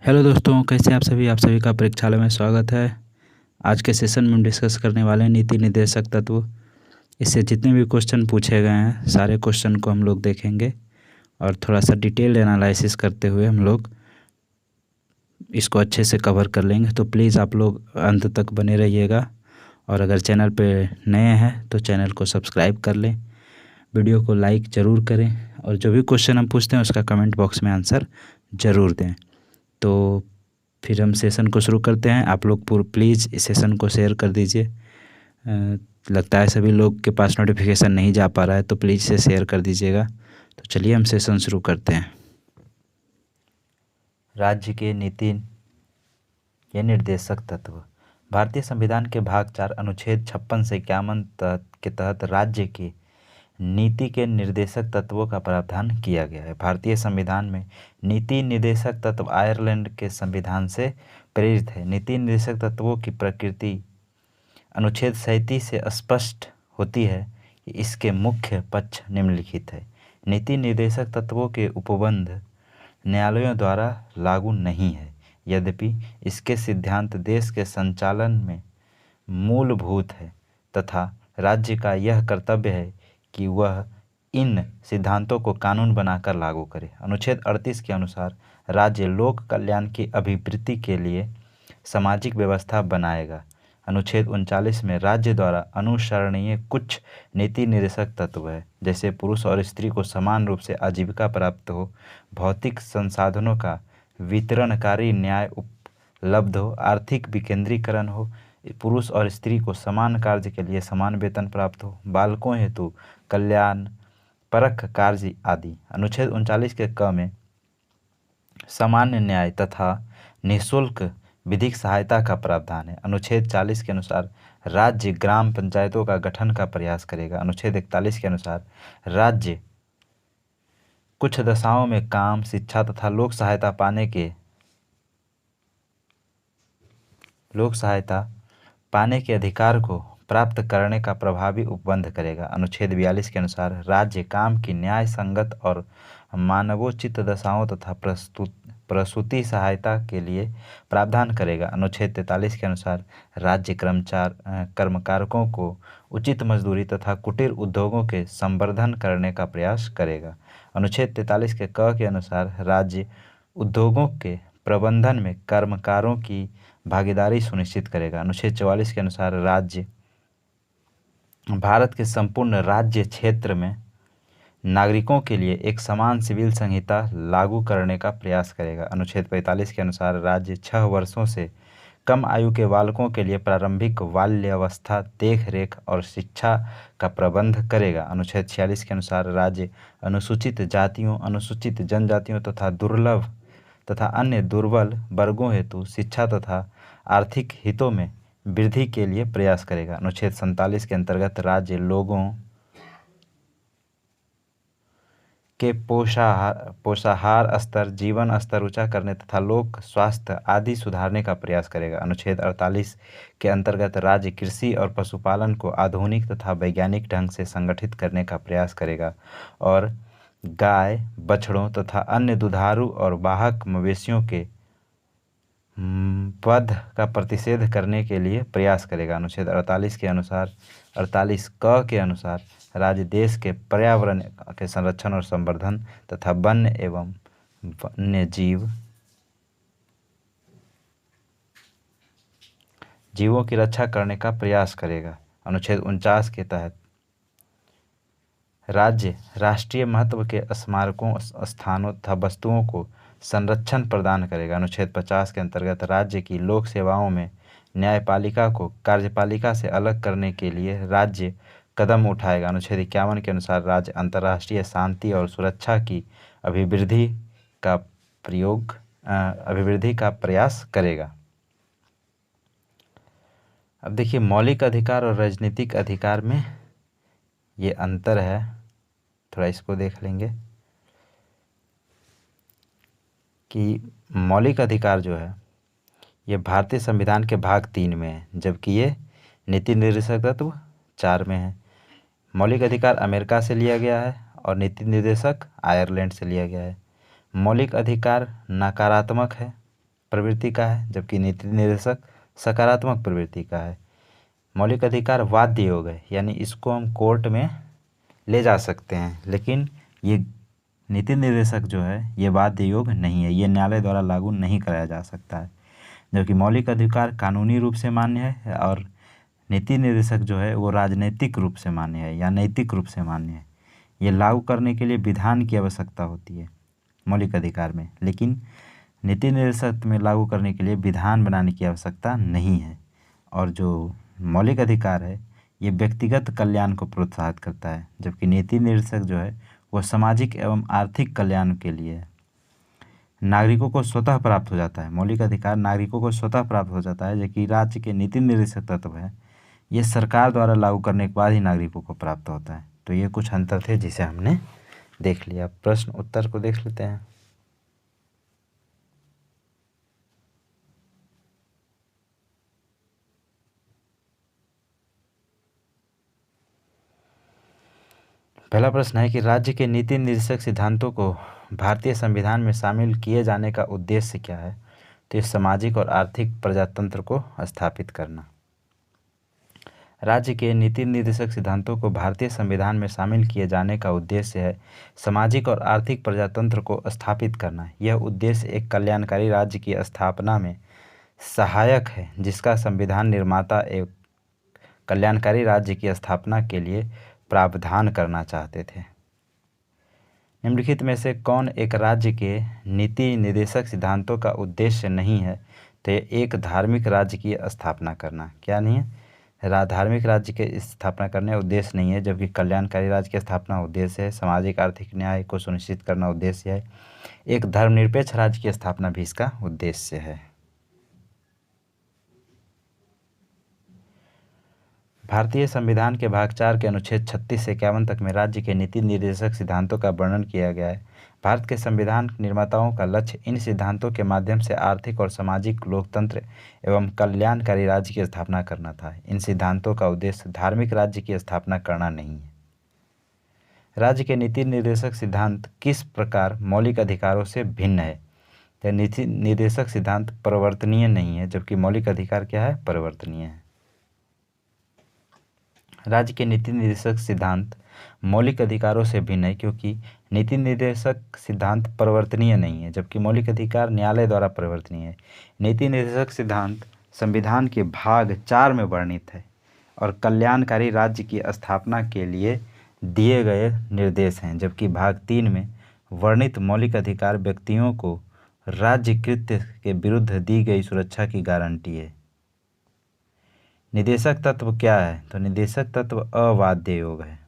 Hello दोस्तों, कैसे हैं आप सभी का परीक्षालय में स्वागत है। आज के सेशन में हम डिस्कस करने वाले हैं नीति निर्देशक तत्व। इससे जितने भी क्वेश्चन पूछे गए हैं सारे क्वेश्चन को हम लोग देखेंगे और थोड़ा सा डिटेल एनालिसिस करते हुए हम लोग इसको अच्छे से कवर कर लेंगे। तो प्लीज़ आप लोग अंत तक बने रहिएगा और अगर चैनल पे नए हैं तो चैनल को सब्सक्राइब कर लें, वीडियो को लाइक ज़रूर करें और जो भी क्वेश्चन हम पूछते हैं उसका कमेंट बॉक्स में आंसर ज़रूर दें। तो फिर हम सेशन को शुरू करते हैं। आप लोग प्लीज़ इस सेशन को शेयर कर दीजिए। लगता है सभी लोग के पास नोटिफिकेशन नहीं जा पा रहा है, तो प्लीज़ इसे शेयर कर दीजिएगा। तो चलिए हम सेशन शुरू करते हैं। राज्य के नीति या निर्देशक तत्व। भारतीय संविधान के भाग 4 अनुच्छेद 56 से 51 के तहत राज्य की नीति के निर्देशक तत्वों का प्रावधान किया गया है। भारतीय संविधान में नीति निर्देशक तत्व आयरलैंड के संविधान से प्रेरित है। नीति निर्देशक तत्वों की प्रकृति अनुच्छेद 37 से स्पष्ट होती है कि इसके मुख्य पक्ष निम्नलिखित है। नीति निर्देशक तत्वों के उपबंध न्यायालयों द्वारा लागू नहीं है, यद्यपि इसके सिद्धांत देश के संचालन में मूलभूत है तथा राज्य का यह कर्तव्य है कि वह इन सिद्धांतों को कानून बनाकर लागू करे। अनुच्छेद 38 के अनुसार राज्य लोक कल्याण की अभिवृद्धि के लिए सामाजिक व्यवस्था बनाएगा। अनुच्छेद 39 में राज्य द्वारा अनुसरणीय कुछ नीति निर्देशक तत्व है, जैसे पुरुष और स्त्री को समान रूप से आजीविका प्राप्त हो, भौतिक संसाधनों का वितरणकारी न्याय उपलब्ध हो, आर्थिक विकेंद्रीकरण हो, पुरुष और स्त्री को समान कार्य के लिए समान वेतन प्राप्त हो, बालकों हेतु कल्याण परक कार्य आदि। अनुच्छेद 39 के क में सामान्य न्याय तथा निःशुल्क विधिक सहायता का प्रावधान है। अनुच्छेद 40 के अनुसार राज्य ग्राम पंचायतों का गठन का प्रयास करेगा। अनुच्छेद 41 के अनुसार राज्य कुछ दशाओं में काम, शिक्षा तथा लोक सहायता पाने के अधिकार को प्राप्त करने का प्रभावी उपबंध करेगा। अनुच्छेद 42 के अनुसार राज्य काम की न्याय संगत और मानवोचित दशाओं तथा प्रसूति सहायता के लिए प्रावधान करेगा। अनुच्छेद 43 के अनुसार राज्य कर्मकारों को उचित मजदूरी तथा कुटीर उद्योगों के संवर्धन करने का प्रयास करेगा। अनुच्छेद 43 के क के अनुसार राज्य उद्योगों के प्रबंधन में कर्मकारों की भागीदारी सुनिश्चित करेगा। अनुच्छेद 44 के अनुसार राज्य भारत के संपूर्ण राज्य क्षेत्र में नागरिकों के लिए एक समान सिविल संहिता लागू करने का प्रयास करेगा। अनुच्छेद 45 के अनुसार राज्य 6 वर्षों से कम आयु के बालकों के लिए प्रारंभिक बाल्यावस्था देखरेख और शिक्षा का प्रबंध करेगा। अनुच्छेद 46 के अनुसार राज्य अनुसूचित जातियों, अनुसूचित जनजातियों तथा दुर्लभ तथा अन्य दुर्बल वर्गों हेतु शिक्षा तथा आर्थिक हितों में वृद्धि के लिए प्रयास करेगा। अनुच्छेद 47 के अंतर्गत राज्य लोगों के पोषाहार स्तर, जीवन स्तर ऊंचा करने तथा लोक स्वास्थ्य आदि सुधारने का प्रयास करेगा। अनुच्छेद 48 के अंतर्गत राज्य कृषि और पशुपालन को आधुनिक तथा वैज्ञानिक ढंग से संगठित करने का प्रयास करेगा और गाय, बछड़ों तथा अन्य दुधारू और वाहक मवेशियों के वध का प्रतिषेध करने के लिए प्रयास करेगा। अनुच्छेद 48 के अनुसार 48 क के अनुसार राज्य देश के पर्यावरण के संरक्षण और संवर्धन तथा वन्य एवं वन्य जीवों की रक्षा करने का प्रयास करेगा। अनुच्छेद 49 के तहत राज्य राष्ट्रीय महत्व के स्मारकों, स्थानों तथा वस्तुओं को संरक्षण प्रदान करेगा। अनुच्छेद 50 के अंतर्गत राज्य की लोक सेवाओं में न्यायपालिका को कार्यपालिका से अलग करने के लिए राज्य कदम उठाएगा। अनुच्छेद 51 के अनुसार राज्य अंतर्राष्ट्रीय शांति और सुरक्षा की अभिवृद्धि का प्रयास करेगा। अब देखिए, मौलिक अधिकार और राजनीतिक अधिकार में ये अंतर है, थोड़ा इसको देख लेंगे कि मौलिक अधिकार जो है ये भारतीय संविधान के भाग 3 में है, जबकि ये नीति निर्देशक तत्व 4 में है। मौलिक अधिकार अमेरिका से लिया गया है और नीति निर्देशक आयरलैंड से लिया गया है। मौलिक अधिकार नकारात्मक है प्रवृत्ति का है, जबकि नीति निर्देशक सकारात्मक प्रवृत्ति का है। मौलिक अधिकार वाद्य योग है, यानी इसको हम कोर्ट में ले जा सकते हैं, लेकिन ये नीति निर्देशक जो है ये वाद्य योग नहीं है, ये न्यायालय द्वारा लागू नहीं कराया जा सकता है। जबकि मौलिक अधिकार कानूनी रूप से मान्य है और नीति निर्देशक जो है वो राजनीतिक रूप से मान्य है या नैतिक रूप से मान्य है। ये लागू करने के लिए विधान की आवश्यकता होती है मौलिक अधिकार में, लेकिन नीति निर्देशक में लागू करने के लिए विधान बनाने की आवश्यकता नहीं है। और जो मौलिक अधिकार है ये व्यक्तिगत कल्याण को प्रोत्साहित करता है, जबकि नीति निर्देशक जो है वह सामाजिक एवं आर्थिक कल्याण के लिए है। नागरिकों को स्वतः प्राप्त हो जाता है, मौलिक अधिकार नागरिकों को स्वतः प्राप्त हो जाता है, जबकि राज्य के नीति निर्देशक तत्व है ये सरकार द्वारा लागू करने के बाद ही नागरिकों को प्राप्त होता है। तो ये कुछ अंतर थे जिसे हमने देख लिया। प्रश्न उत्तर को देख लेते हैं। पहला प्रश्न है कि राज्य के नीति निर्देशक सिद्धांतों को भारतीय संविधान में शामिल किए जाने का उद्देश्य क्या है? तो ये सामाजिक और आर्थिक प्रजातंत्र को स्थापित करना। राज्य के नीति निर्देशक सिद्धांतों को भारतीय संविधान में शामिल किए जाने का उद्देश्य है सामाजिक और आर्थिक प्रजातंत्र को स्थापित करना। यह उद्देश्य एक कल्याणकारी राज्य की स्थापना में सहायक है, जिसका संविधान निर्माता एक कल्याणकारी राज्य की स्थापना के लिए प्रावधान करना चाहते थे। निम्नलिखित में से कौन एक राज्य के नीति निर्देशक सिद्धांतों का उद्देश्य नहीं है? तो एक धार्मिक राज्य की स्थापना करना। क्या नहीं है? धार्मिक राज्य की स्थापना करने उद्देश्य नहीं है, जबकि कल्याणकारी राज्य की स्थापना उद्देश्य है। सामाजिक आर्थिक न्याय को सुनिश्चित करना उद्देश्य है। एक धर्मनिरपेक्ष राज्य की स्थापना भी इसका उद्देश्य है। भारतीय संविधान के भाग 4 के अनुच्छेद 36 से 51 तक में राज्य के नीति निर्देशक सिद्धांतों का वर्णन किया गया है। भारत के संविधान निर्माताओं का लक्ष्य इन सिद्धांतों के माध्यम से आर्थिक और सामाजिक लोकतंत्र एवं कल्याणकारी राज्य की स्थापना करना था। इन सिद्धांतों का उद्देश्य धार्मिक राज्य की स्थापना करना नहीं है। राज्य के नीति निर्देशक सिद्धांत किस प्रकार मौलिक अधिकारों से भिन्न है? तो नीति निर्देशक सिद्धांत परिवर्तनीय नहीं है, जबकि मौलिक अधिकार क्या है? परिवर्तनीय है। राज्य के नीति निर्देशक सिद्धांत मौलिक अधिकारों से भिन्न है, क्योंकि नीति निर्देशक सिद्धांत परिवर्तनीय नहीं है, जबकि मौलिक अधिकार न्यायालय द्वारा परिवर्तनीय है। नीति निर्देशक सिद्धांत संविधान के भाग 4 में वर्णित है और कल्याणकारी राज्य की स्थापना के लिए दिए गए निर्देश हैं, जबकि भाग 3 में वर्णित मौलिक अधिकार व्यक्तियों को राज्य कृत्य के विरुद्ध दी गई सुरक्षा की गारंटी है। निदेशक तत्व क्या है? तो निदेशक तत्व अवाद्य योग है।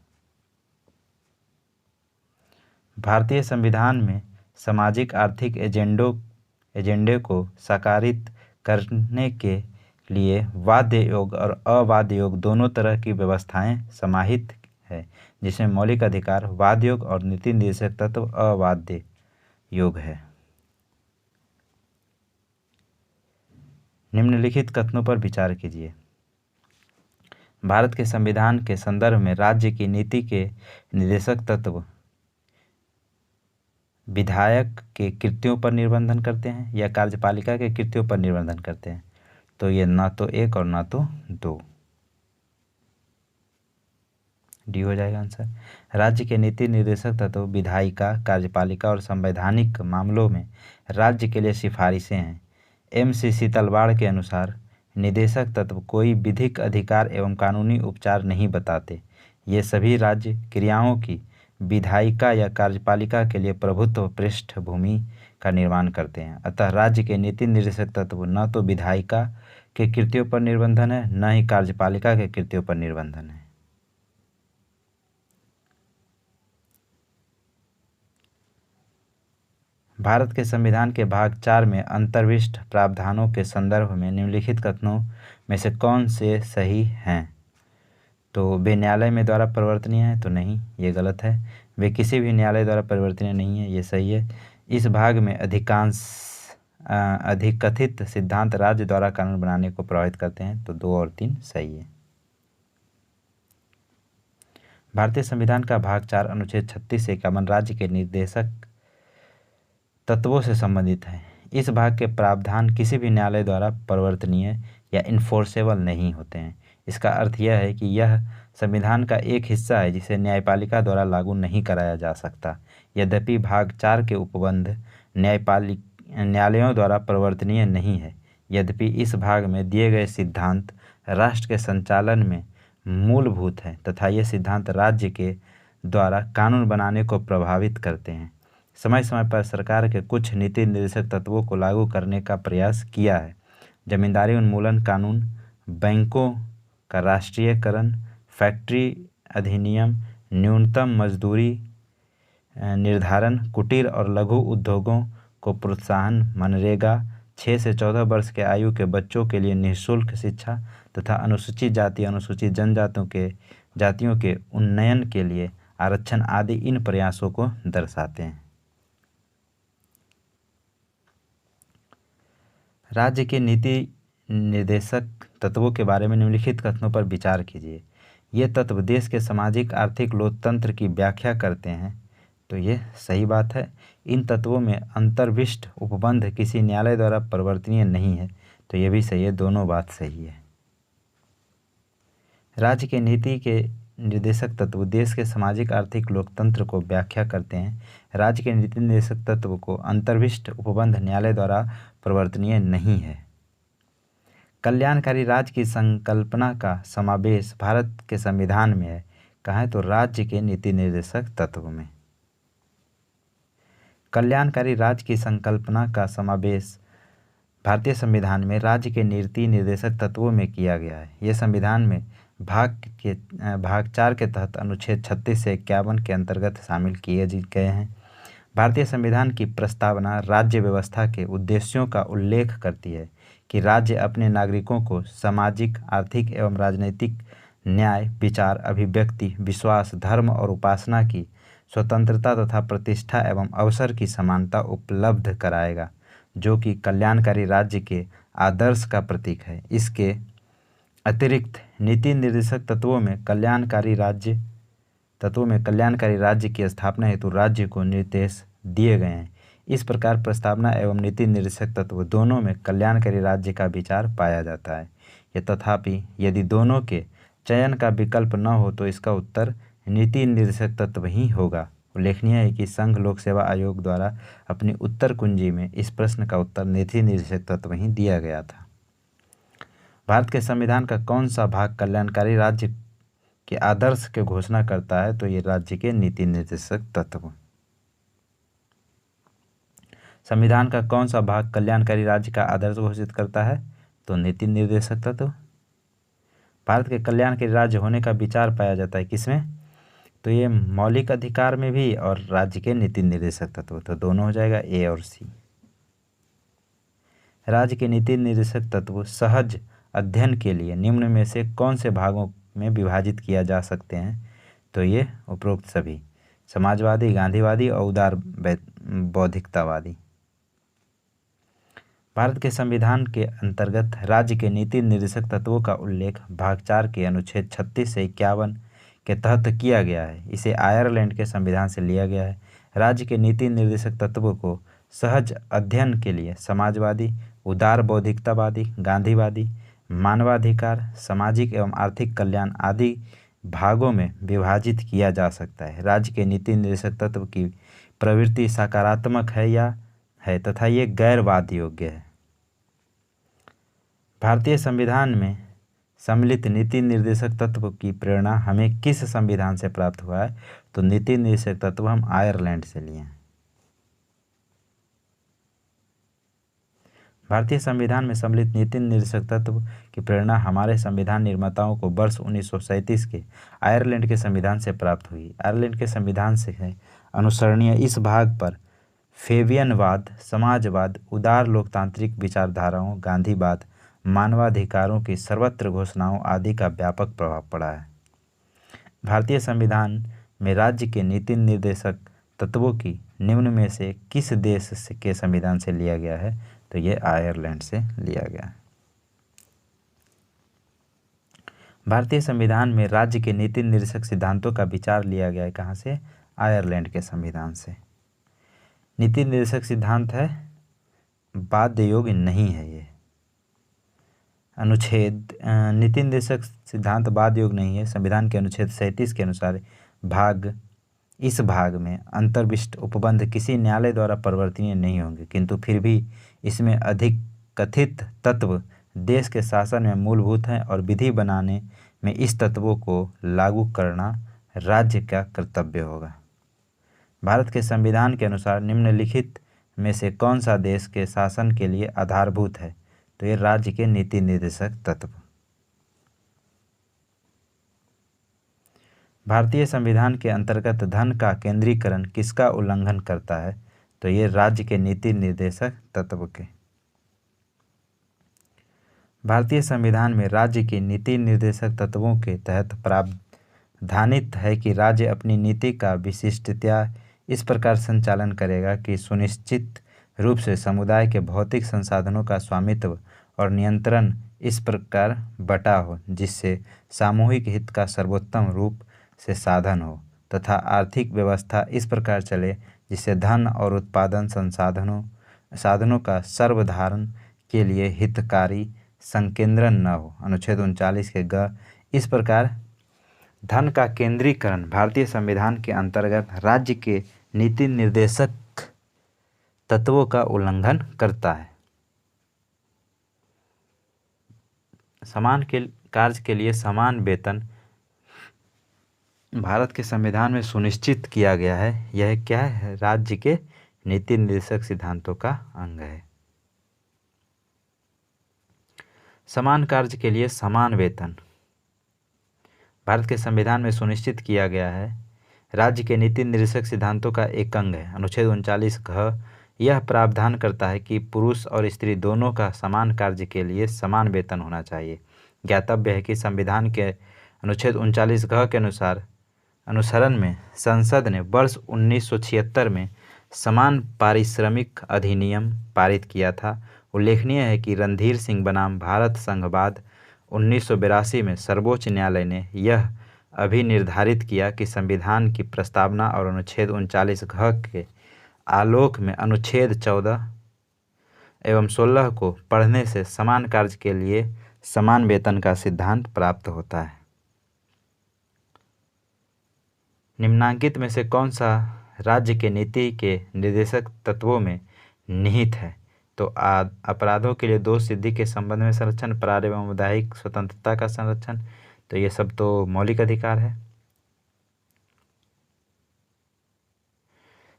भारतीय संविधान में सामाजिक आर्थिक एजेंडे को साकारित करने के लिए वाद्य योग और अवाद्य योग दोनों तरह की व्यवस्थाएं समाहित है, जिसमें मौलिक अधिकार वाद्य योग और नीति निर्देशक तत्व अवाद्य योग है। निम्नलिखित कथनों पर विचार कीजिए। भारत के संविधान के संदर्भ में राज्य की नीति के निर्देशक तत्व विधायक के कृत्यों पर निर्बंधन करते हैं या कार्यपालिका के कृत्यों पर निर्बंधन करते हैं? तो ये ना तो 1 और ना तो 2, डी हो जाएगा आंसर। राज्य के नीति निर्देशक तत्व विधायिका, कार्यपालिका और संवैधानिक मामलों में राज्य के लिए सिफारिशें हैं। MC शीतलवाड़ के अनुसार निदेशक तत्व कोई विधिक अधिकार एवं कानूनी उपचार नहीं बताते। ये सभी राज्य क्रियाओं की विधायिका या कार्यपालिका के लिए प्रभुत्व पृष्ठभूमि का निर्माण करते हैं। अतः राज्य के नीति निर्देशक तत्व न तो विधायिका के कृत्यों पर निर्बंधन है, न ही कार्यपालिका के कृत्यों पर निर्बंधन है। भारत के संविधान के भाग 4 में अंतर्विष्ट प्रावधानों के संदर्भ में निम्नलिखित कथनों में से कौन से सही हैं? तो वे न्यायालय में द्वारा परिवर्तनीय है? तो नहीं, ये गलत है। वे किसी भी न्यायालय द्वारा परिवर्तनीय नहीं है, ये सही है। इस भाग में अधिकथित सिद्धांत राज्य द्वारा कानून बनाने को प्रभावित करते हैं, तो 2 और 3 सही है। भारतीय संविधान का भाग 4 अनुच्छेद 36 से 51 राज्य के निर्देशक तत्वों से संबंधित है। इस भाग के प्रावधान किसी भी न्यायालय द्वारा परिवर्तनीय या इन्फोर्सेबल नहीं होते हैं। इसका अर्थ यह है कि यह संविधान का एक हिस्सा है जिसे न्यायपालिका द्वारा लागू नहीं कराया जा सकता। यद्यपि भाग 4 के उपबंध न्यायालयों द्वारा परिवर्तनीय नहीं है, यद्यपि इस भाग में दिए गए सिद्धांत राष्ट्र के संचालन में मूलभूत हैं तथा ये सिद्धांत राज्य के द्वारा कानून बनाने को प्रभावित करते हैं। समय समय पर सरकार के कुछ नीति निर्देशक तत्वों को लागू करने का प्रयास किया है। जमींदारी उन्मूलन कानून, बैंकों का राष्ट्रीयकरण, फैक्ट्री अधिनियम, न्यूनतम मजदूरी निर्धारण, कुटीर और लघु उद्योगों को प्रोत्साहन, मनरेगा, 6 से 14 वर्ष के आयु के बच्चों के लिए निःशुल्क शिक्षा तथा अनुसूचित जाति अनुसूचित जातियों के उन्नयन के लिए आरक्षण आदि इन प्रयासों को दर्शाते हैं। राज्य के नीति निर्देशक तत्वों के बारे में निम्नलिखित कथनों पर विचार कीजिए। ये तत्व देश के सामाजिक आर्थिक लोकतंत्र की व्याख्या करते हैं, तो ये सही बात है। इन तत्वों में अंतर्विष्ट उपबंध किसी न्यायालय द्वारा परिवर्तनीय नहीं है, तो ये भी सही है। दोनों बात सही है। राज्य के नीति के निर्देशक तत्व देश के सामाजिक आर्थिक लोकतंत्र को व्याख्या करते हैं। राज्य के नीति निर्देशक तत्व को अंतर्विष्ट उपबंध न्यायालय द्वारा परिवर्तनीय नहीं है। कल्याणकारी राज्य की संकल्पना का समावेश भारत के संविधान में है। कहाँ है? तो राज्य के नीति निर्देशक तत्व में। कल्याणकारी राज्य की संकल्पना का समावेश भारतीय संविधान में राज्य के नीति निर्देशक तत्वों में किया गया है। यह संविधान में भाग 4 के तहत अनुच्छेद 36 से 51 के अंतर्गत शामिल किए गए हैं। भारतीय संविधान की प्रस्तावना राज्य व्यवस्था के उद्देश्यों का उल्लेख करती है कि राज्य अपने नागरिकों को सामाजिक, आर्थिक एवं राजनीतिक न्याय, विचार, अभिव्यक्ति, विश्वास, धर्म और उपासना की स्वतंत्रता तथा प्रतिष्ठा एवं अवसर की समानता उपलब्ध कराएगा, जो कि कल्याणकारी राज्य के आदर्श का प्रतीक है। इसके अतिरिक्त नीति निर्देशक तत्वों में कल्याणकारी राज्य की स्थापना हेतु राज्य को निर्देश दिए गए हैं। इस प्रकार प्रस्तावना एवं नीति निर्देशक तत्व दोनों में कल्याणकारी राज्य का विचार पाया जाता है। तथापि यदि दोनों के चयन का विकल्प न हो तो इसका उत्तर नीति निर्देशक तत्व ही होगा। उल्लेखनीय है कि संघ लोक सेवा आयोग द्वारा अपनी उत्तर कुंजी में इस प्रश्न का उत्तर नीति निर्देशक तत्व ही दिया गया था। भारत के संविधान का कौन सा भाग कल्याणकारी राज्य के आदर्श की घोषणा करता है? तो ये राज्य के नीति निर्देशक तत्व। संविधान का कौन सा भाग कल्याणकारी राज्य का आदर्श घोषित करता है? तो नीति निर्देशक तत्व। भारत के कल्याणकारी राज्य होने का विचार पाया जाता है किसमें? तो ये मौलिक अधिकार में भी और राज्य के नीति निर्देशक तत्व, तो दोनों हो जाएगा ए और सी। राज्य के नीति निर्देशक तत्व सहज अध्ययन के लिए निम्न में से कौन से भागों में विभाजित किया जा सकते हैं? तो ये उपरोक्त सभी, समाजवादी, गांधीवादी और उदार बौद्धिकतावादी। भारत के संविधान के अंतर्गत राज्य के नीति निर्देशक तत्वों का उल्लेख भाग 4 के अनुच्छेद 36 से 51 के तहत किया गया है। इसे आयरलैंड के संविधान से लिया गया है। राज्य के नीति निर्देशक तत्वों को सहज अध्ययन के लिए समाजवादी, उदार बौद्धिकतावादी, गांधीवादी, मानवाधिकार, सामाजिक एवं आर्थिक कल्याण आदि भागों में विभाजित किया जा सकता है। राज्य के नीति निर्देशक तत्व की प्रवृत्ति सकारात्मक है तथा ये गैर वाद योग्य है। भारतीय संविधान में सम्मिलित नीति निर्देशक तत्व की प्रेरणा हमें किस संविधान से प्राप्त हुआ है? तो नीति निर्देशक तत्व हम आयरलैंड से लिए हैं। भारतीय संविधान में सम्मिलित नीति निर्देशक तत्व की प्रेरणा हमारे संविधान निर्माताओं को वर्ष 1937 के आयरलैंड के संविधान से प्राप्त हुई। आयरलैंड के संविधान से है अनुसरणीय इस भाग पर फेबियनवाद, समाजवाद, उदार लोकतांत्रिक विचारधाराओं, गांधीवाद, मानवाधिकारों की सर्वत्र घोषणाओं आदि का व्यापक प्रभाव पड़ा है। भारतीय संविधान में राज्य के नीति निर्देशक तत्वों की निम्न में से किस देश के संविधान से लिया गया है? तो ये आयरलैंड से लिया गया है। भारतीय संविधान में राज्य के नीति निर्देशक सिद्धांतों का विचार लिया गया है कहाँ से? आयरलैंड के संविधान से। नीति निर्देशक सिद्धांत है बाध्य योग्य नहीं है। ये अनुच्छेद नीति निर्देशक सिद्धांत बाध्य योग्य नहीं है। संविधान के अनुच्छेद 37 के अनुसार इस भाग में अंतर्विष्ट उपबंध किसी न्यायालय द्वारा परिवर्तनीय नहीं होंगे, किंतु फिर भी इसमें अधिक कथित तत्व देश के शासन में मूलभूत हैं और विधि बनाने में इस तत्वों को लागू करना राज्य का कर्तव्य होगा। भारत के संविधान के अनुसार निम्नलिखित में से कौन सा देश के शासन के लिए आधारभूत है? तो ये राज्य के नीति निर्देशक तत्व। भारतीय संविधान के अंतर्गत धन का केंद्रीकरण किसका उल्लंघन करता है? तो ये राज्य के नीति निर्देशक तत्व के। भारतीय संविधान में राज्य की नीति निर्देशक तत्वों के तहत प्रावधानित है कि राज्य अपनी नीति का विशिष्टतया इस प्रकार संचालन करेगा कि सुनिश्चित रूप से समुदाय के भौतिक संसाधनों का स्वामित्व और नियंत्रण इस प्रकार बटा हो जिससे सामूहिक हित का सर्वोत्तम रूप से साधन हो, तथा आर्थिक व्यवस्था इस प्रकार चले जिससे धन और उत्पादन साधनों का सर्वधारण के लिए हितकारी संकेंद्रण न हो। अनुच्छेद 39 के ग इस प्रकार धन का केंद्रीकरण भारतीय संविधान के अंतर्गत राज्य के नीति निर्देशक तत्वों का उल्लंघन करता है। समान के कार्य के लिए समान वेतन भारत के संविधान में सुनिश्चित किया गया है। यह क्या है? राज्य के नीति निर्देशक सिद्धांतों का अंग है। समान कार्य के लिए समान वेतन भारत के संविधान में सुनिश्चित किया गया है, राज्य के नीति निर्देशक सिद्धांतों का एक अंग है। अनुच्छेद 39 घ यह प्रावधान करता है कि पुरुष और स्त्री दोनों का समान कार्य के लिए समान वेतन होना चाहिए। ज्ञातव्य है कि संविधान के अनुच्छेद 39 घ के अनुसरण में संसद ने वर्ष 1976 में समान पारिश्रमिक अधिनियम पारित किया था। उल्लेखनीय है कि रणधीर सिंह बनाम भारत संघवाद 1982 में सर्वोच्च न्यायालय ने यह अभिनिर्धारित किया कि संविधान की प्रस्तावना और अनुच्छेद 39 घ के आलोक में अनुच्छेद 14 एवं 16 को पढ़ने से समान कार्य के लिए समान वेतन का सिद्धांत प्राप्त होता है। निम्नांकित में से कौन सा राज्य के नीति के निर्देशक तत्वों में निहित है? तो अपराधों के लिए दोष सिद्धि के संबंध में संरक्षण, प्रार एवं वैधानिक स्वतंत्रता का संरक्षण, तो ये सब तो मौलिक अधिकार है।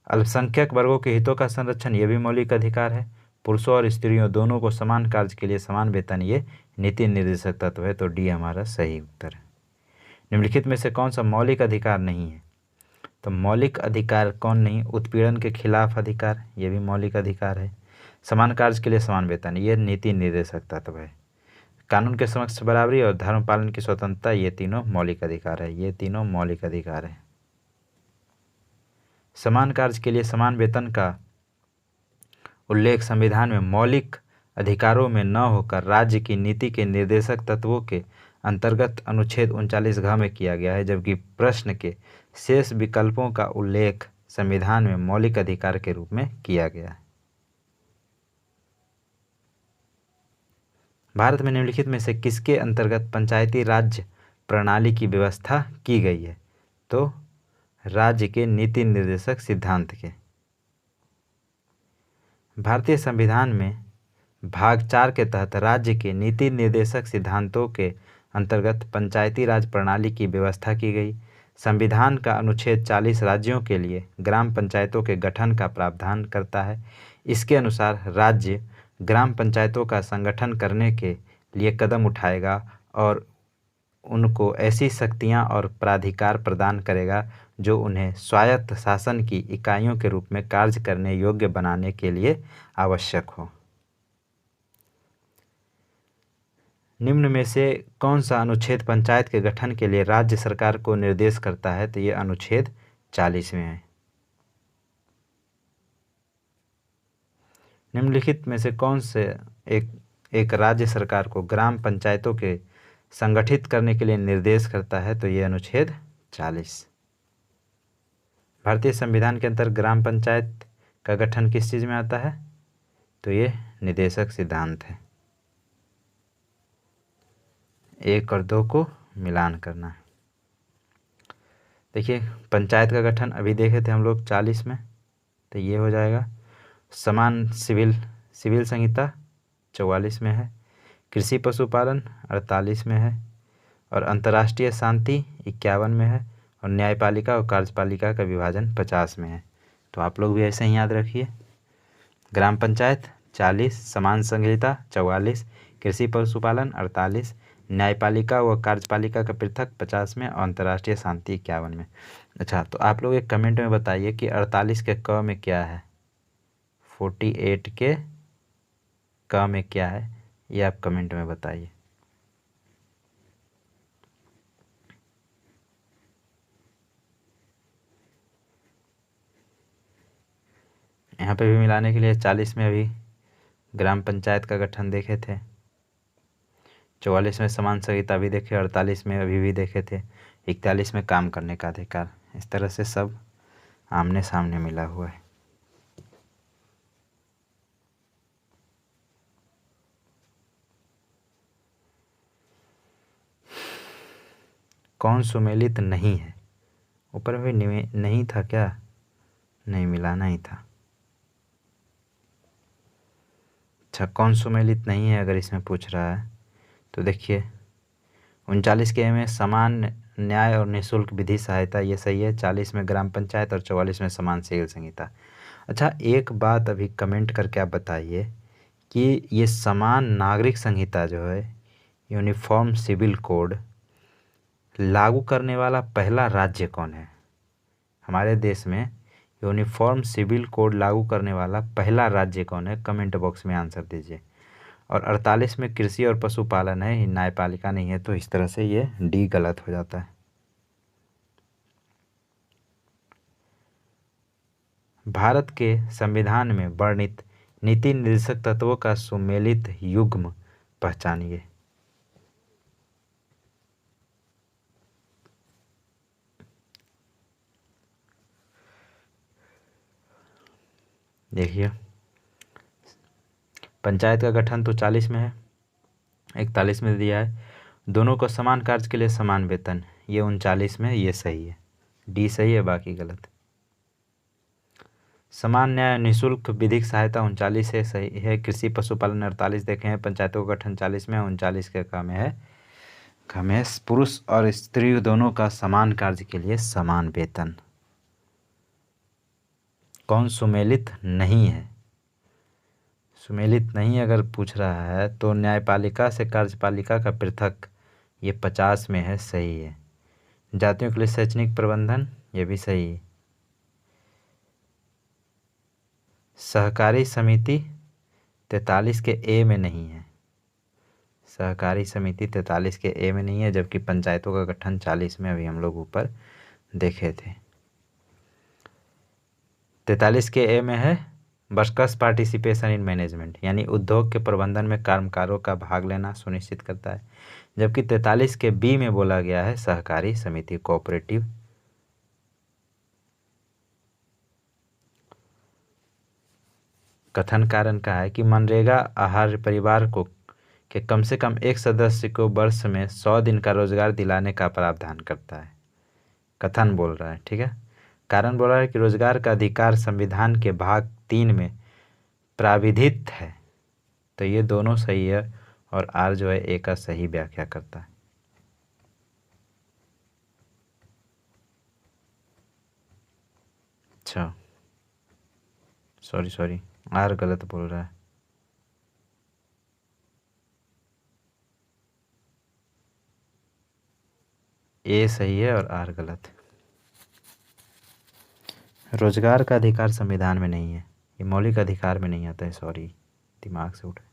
अल्पसंख्यक वर्गों के हितों का संरक्षण, ये भी मौलिक अधिकार है। पुरुषों और स्त्रियों दोनों को समान कार्य के लिए समान वेतन, ये नीति निर्देशक तत्व है। तो डी हमारा सही उत्तर है। निम्नलिखित में से कौन सा मौलिक अधिकार नहीं है? तो मौलिक अधिकार कौन नहीं? उत्पीड़न के खिलाफ अधिकार, ये भी मौलिक अधिकार है। समान कार्य के लिए समान वेतन, ये नीति निर्देशक तत्व है। कानून के समक्ष बराबरी और धर्म पालन की स्वतंत्रता, ये तीनों मौलिक अधिकार है। ये तीनों मौलिक अधिकार है। समान कार्य के लिए समान वेतन का उल्लेख संविधान में मौलिक अधिकारों में न होकर राज्य की नीति के निर्देशक तत्वों के अंतर्गत अनुच्छेद 39 घ में किया गया है, जबकि प्रश्न के शेष विकल्पों का उल्लेख संविधान में मौलिक अधिकार के रूप में किया गया है। भारत में निम्नलिखित में से किसके अंतर्गत पंचायती राज्य प्रणाली की व्यवस्था की गई है? तो राज्य के नीति निर्देशक सिद्धांत के। भारतीय संविधान में भाग 4 के तहत राज्य के नीति निर्देशक सिद्धांतों के अंतर्गत पंचायती राज प्रणाली की व्यवस्था की गई। संविधान का अनुच्छेद 40 राज्यों के लिए ग्राम पंचायतों के गठन का प्रावधान करता है। इसके अनुसार राज्य ग्राम पंचायतों का संगठन करने के लिए कदम उठाएगा और उनको ऐसी शक्तियां और प्राधिकार प्रदान करेगा जो उन्हें स्वायत्त शासन की इकाइयों के रूप में कार्य करने योग्य बनाने के लिए आवश्यक हो। निम्न में से कौन सा अनुच्छेद पंचायत के गठन के लिए राज्य सरकार को निर्देश करता है? तो ये अनुच्छेद 40 में है। निम्नलिखित में से कौन से एक राज्य सरकार को ग्राम पंचायतों के संगठित करने के लिए निर्देश करता है? तो ये अनुच्छेद 40। भारतीय संविधान के अंतर्गत ग्राम पंचायत का गठन किस चीज़ में आता है? तो ये निदेशक सिद्धांत है। 1 और 2 को मिलान करना है। देखिए पंचायत का गठन अभी देखे थे हम लोग 40 में, तो ये हो जाएगा। समान सिविल संहिता 44 में है। कृषि पशुपालन 48 में है। और अंतर्राष्ट्रीय शांति 51 में है। और न्यायपालिका और कार्यपालिका का विभाजन 50 में है। तो आप लोग भी ऐसे ही याद रखिए। ग्राम पंचायत 40, समान संहिता 44, कृषि पशुपालन 48, न्यायपालिका व कार्यपालिका का पृथक 50 में और अंतर्राष्ट्रीय शांति 51 में। अच्छा, तो आप लोग एक कमेंट में बताइए कि 48 के क में क्या है, 48 के क में क्या है, ये आप कमेंट में बताइए। यहाँ पे भी मिलाने के लिए 40 में अभी ग्राम पंचायत का गठन देखे थे, 44 में समान संहिता भी देखे, 48 में अभी भी देखे थे, 41 में काम करने का अधिकार। इस तरह से सब आमने सामने मिला हुआ है। कौन सुमेलित नहीं है? ऊपर में नहीं था क्या? नहीं, मिलाना ही था। अच्छा, कौन सुमेलित नहीं है अगर इसमें पूछ रहा है तो देखिए 39 के में समान न्याय और निःशुल्क विधि सहायता, ये सही है। 40 में ग्राम पंचायत और 44 में समान सिविल संहिता। अच्छा, एक बात अभी कमेंट करके आप बताइए कि ये समान नागरिक संहिता जो है, यूनिफॉर्म सिविल कोड, लागू करने वाला पहला राज्य कौन है? हमारे देश में यूनिफॉर्म सिविल कोड लागू करने वाला पहला राज्य कौन है? कमेंट बॉक्स में आंसर दीजिए। और 48 में कृषि और पशुपालन है, न्यायपालिका नहीं है, तो इस तरह से ये डी गलत हो जाता है। भारत के संविधान में वर्णित नीति निर्देशक तत्वों का सुमेलित युग्म पहचानिए। देखिए पंचायत का गठन तो 40 में है, 41 में दिया है। दोनों को समान कार्य के लिए समान वेतन, ये 39 में, ये सही है, डी सही है, बाकी गलत। समान न्याय निःशुल्क विधिक सहायता 39 है, सही है। कृषि पशुपालन 48 देखे हैं। पंचायतों का गठन 40 में, 39 के का में है पुरुष और स्त्री दोनों का समान कार्य के लिए समान वेतन। कौन सुमेलित नहीं है? सुमेलित नहीं अगर पूछ रहा है तो न्यायपालिका से कार्यपालिका का पृथक, ये 50 में है, सही है। जातियों के लिए शैक्षणिक प्रबंधन, ये भी सही है। सहकारी समिति 43 के ए में नहीं है, सहकारी समिति 43 के ए में नहीं है, जबकि पंचायतों का गठन 40 में अभी हम लोग ऊपर देखे थे। 43 के ए में है वर्कर्स पार्टिसिपेशन इन मैनेजमेंट, यानी उद्योग के प्रबंधन में कर्मकारों का भाग लेना सुनिश्चित करता है, जबकि 43 के बी में बोला गया है सहकारी समिति, कोऑपरेटिव। कथन कारण का है कि मनरेगा आहार परिवार को के कम से कम एक सदस्य को वर्ष में 100 दिन का रोजगार दिलाने का प्रावधान करता है। कथन बोल रहा है, ठीक है। कारण बोल रहा है कि रोजगार का अधिकार संविधान के भाग 3 में प्राविधित है, तो ये दोनों सही है और आर जो है ए का सही व्याख्या करता है। अच्छा, सॉरी आर गलत बोल रहा है। ए सही है और आर गलत। रोजगार का अधिकार संविधान में नहीं है, ये मौलिक अधिकार में नहीं आता है, सॉरी दिमाग से उठे,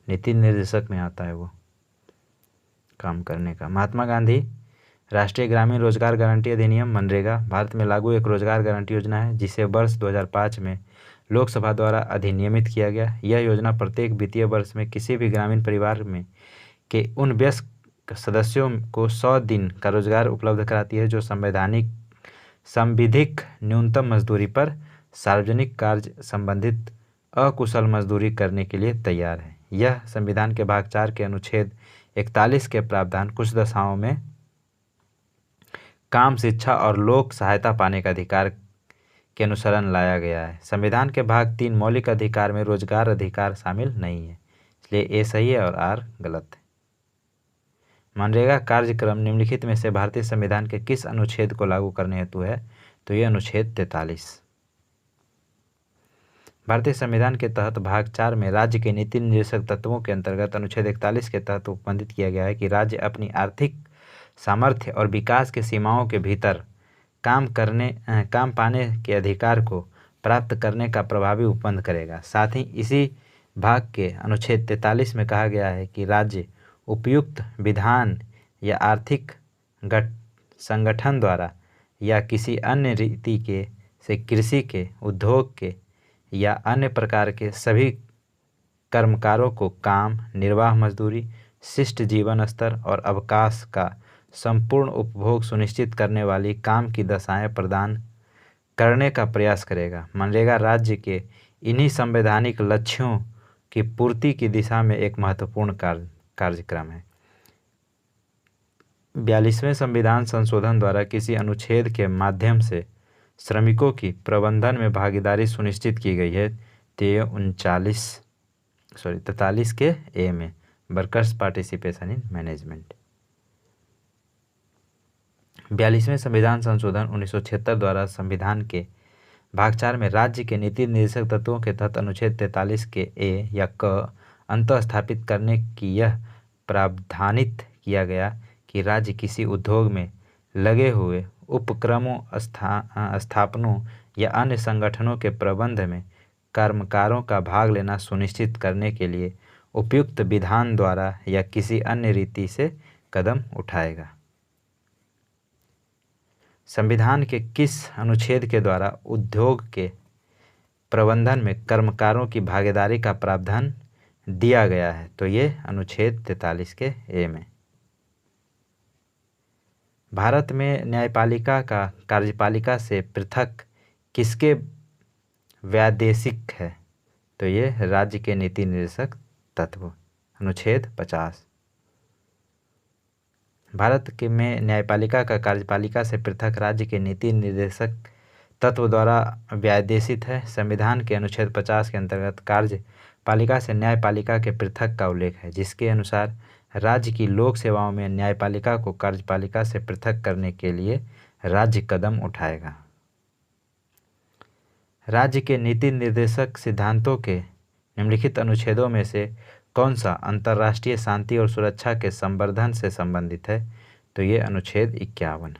नीति निर्देशक में आता है वो काम करने का। महात्मा गांधी राष्ट्रीय ग्रामीण रोजगार गारंटी अधिनियम मनरेगा भारत में लागू एक रोजगार गारंटी योजना है, जिसे वर्ष 2005 में लोकसभा द्वारा अधिनियमित किया गया। यह योजना प्रत्येक वित्तीय वर्ष में किसी भी ग्रामीण परिवार में के उन वयस्क सदस्यों को 100 दिन का रोजगार उपलब्ध कराती है जो संविधिक न्यूनतम मजदूरी पर सार्वजनिक कार्य संबंधित अकुशल मजदूरी करने के लिए तैयार है। यह संविधान के भाग 4 के अनुच्छेद 41 के प्रावधान कुछ दशाओं में काम, शिक्षा और लोक सहायता पाने का अधिकार के अनुसरण लाया गया है। संविधान के भाग 3 मौलिक अधिकार में रोजगार अधिकार शामिल नहीं है, इसलिए ए सही है और आर गलत है। मनरेगा कार्यक्रम निम्नलिखित में से भारतीय संविधान के किस अनुच्छेद को लागू करने हेतु है? तो ये अनुच्छेद 43। भारतीय संविधान के तहत भाग 4 में राज्य के नीति निर्देशक तत्वों के अंतर्गत अनुच्छेद 41 के तहत उपबंधित किया गया है कि राज्य अपनी आर्थिक सामर्थ्य और विकास की सीमाओं के भीतर काम पाने के अधिकार को प्राप्त करने का प्रभावी उपबंध करेगा। साथ ही इसी भाग के अनुच्छेद 43 में कहा गया है कि राज्य उपयुक्त विधान या आर्थिक संगठन द्वारा या किसी अन्य रीति के से कृषि के, उद्योग के या अन्य प्रकार के सभी कर्मकारों को काम, निर्वाह मजदूरी, शिष्ट जीवन स्तर और अवकाश का संपूर्ण उपभोग सुनिश्चित करने वाली काम की दशाएं प्रदान करने का प्रयास करेगा। मनरेगा राज्य के इन्हीं संवैधानिक लक्ष्यों की पूर्ति की दिशा में एक महत्वपूर्ण कार्यक्रम है। 42वें संविधान संशोधन द्वारा किसी अनुच्छेद के माध्यम से श्रमिकों की प्रबंधन में भागीदारी सुनिश्चित की गई है। तो 43 के ए में वर्कर्स पार्टिसिपेशन इन मैनेजमेंट। 42वें संविधान संशोधन 1976 द्वारा संविधान के भाग 4 में राज्य के नीति निर्देशक तत्वों के तहत अनुच्छेद 43 के ए या क अंतः स्थापित करने की यह प्रावधानित किया गया कि राज्य किसी उद्योग में लगे हुए उपक्रमों, स्थापनों या अन्य संगठनों के प्रबंध में कर्मकारों का भाग लेना सुनिश्चित करने के लिए उपयुक्त विधान द्वारा या किसी अन्य रीति से कदम उठाएगा। संविधान के किस अनुच्छेद के द्वारा उद्योग के प्रबंधन में कर्मकारों की भागीदारी का प्रावधान दिया गया है? तो ये अनुच्छेद 43 के ए में। भारत में न्यायपालिका का कार्यपालिका से पृथक किसके व्यादेशिक है? तो ये राज्य के नीति निर्देशक तत्व, अनुच्छेद 50। भारत के में न्यायपालिका का कार्यपालिका से पृथक राज्य के नीति निर्देशक तत्व द्वारा व्यादेशित है। संविधान के अनुच्छेद 50 के अंतर्गत कार्यपालिका से न्यायपालिका के पृथक का उल्लेख है, जिसके अनुसार राज्य की लोक सेवाओं में न्यायपालिका को कार्यपालिका से पृथक करने के लिए राज्य कदम उठाएगा। राज्य के नीति निर्देशक सिद्धांतों के निम्नलिखित अनुच्छेदों में से कौन सा अंतर्राष्ट्रीय शांति और सुरक्षा के संवर्धन से संबंधित है? तो ये अनुच्छेद 51।